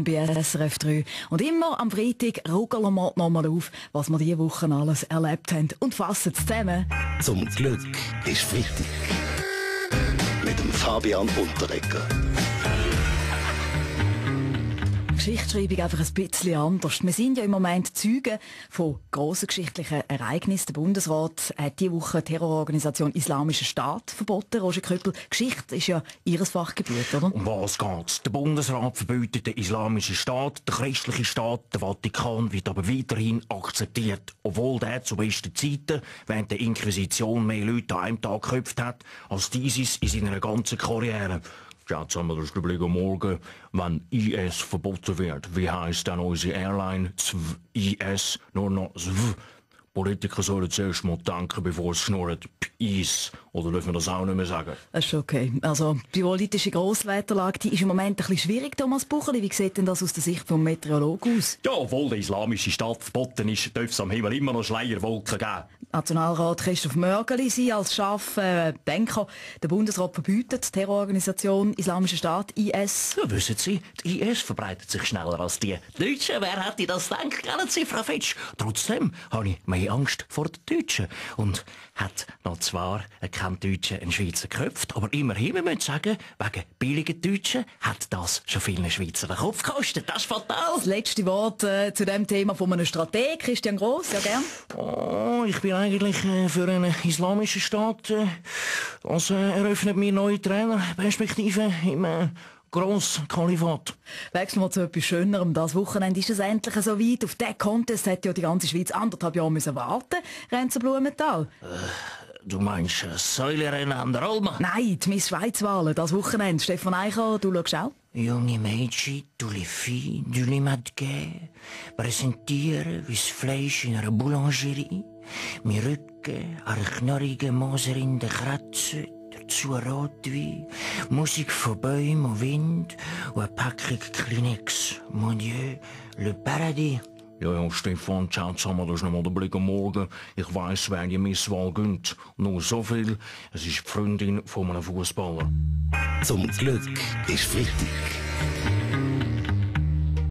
Morgen bei SRF 3. Und immer am Freitag ruckeln wir nochmal auf, was wir diese Woche alles erlebt haben und fassen es zusammen. Zum Glück ist Freitag. Mit dem Fabian Unterreger. Geschichtsschreibung einfach ein bisschen anders. Wir sind ja im Moment Zeugen von grossen geschichtlichen Ereignissen. Der Bundesrat hat diese Woche die Terrororganisation Islamischer Staat verboten. Roger Köppel, Geschichte ist ja Ihr Fachgebiet, oder? Um was geht's? Der Bundesrat verbietet den Islamischen Staat, der christliche Staat, der Vatikan wird aber weiterhin akzeptiert. Obwohl der zu besten Zeiten während der Inquisition mehr Leute an einem Tag geköpft hat, als dieses in seiner ganzen Karriere. Jetzt haben wir das überlegen, morgen, wenn IS verboten wird. Wie heisst dann unsere Airline? IS, nur noch ZW. Politiker sollen zuerst mal denken, bevor sie schnurren. IS. Oder dürfen wir das auch nicht mehr sagen? Das ist okay. Also, die politische Grosswetterlage, die ist im Moment ein bisschen schwierig, Thomas Bucheli. Wie sieht denn das aus der Sicht vom Meteorologen aus? Ja, obwohl der Islamische Staat verboten ist, dürfte es am Himmel immer noch Schleierwolken geben. Nationalrat Christoph Mörgeli, Sie als scharfer Denker, der Bundesrat verbietet die Terrororganisation Islamischer Staat, IS. Ja, wissen Sie, die IS verbreitet sich schneller als die Deutschen. Wer hätte das gedacht? Kennen Sie, Frau Fitsch? Trotzdem habe ich mehr Angst vor den Deutschen. Und hat noch zwar kein Deutscher einen Schweizer geköpft, aber immerhin, wir müssen sagen, wegen billigen Deutschen hat das schon vielen Schweizer den Kopf gekostet. Das ist fatal. Das letzte Wort zu dem Thema von einem Strateg, Christian Gross, ja gern. Oh, ich bin eigentlich für einen islamischen Staat. Das eröffnet mir neue Trainerperspektiven im Grosskalifat. Wechseln wir zu etwas Schönerem. Das Wochenende ist es endlich so weit. Auf diesen Contest hat ja die ganze Schweiz 1,5 Jahre müssen warten. Renzo Blumenthal. Du meinst Säulerennen an der Alma? Nein, die Miss Schweiz-Wahlen, das Wochenende. Stefan Eicher, du schaust auch. Junge Mädchen, tous les filles du Limat Gay präsentieren wie das Fleisch in einer Boulangerie. Wir rücken an knorrigen Moserin der Kratze, dazu Rotwein, Musik von Bäumen und Wind und eine Packung Kleenex. Mon Dieu, le paradis. Ja, Stefan, ciao zusammen, das ist nochmal der Blick am Morgen. Ich weiss, wer die Misswahl gönnt. Nur so viel, es ist die Freundin von einem Fußballer. Zum Glück ist Freitag.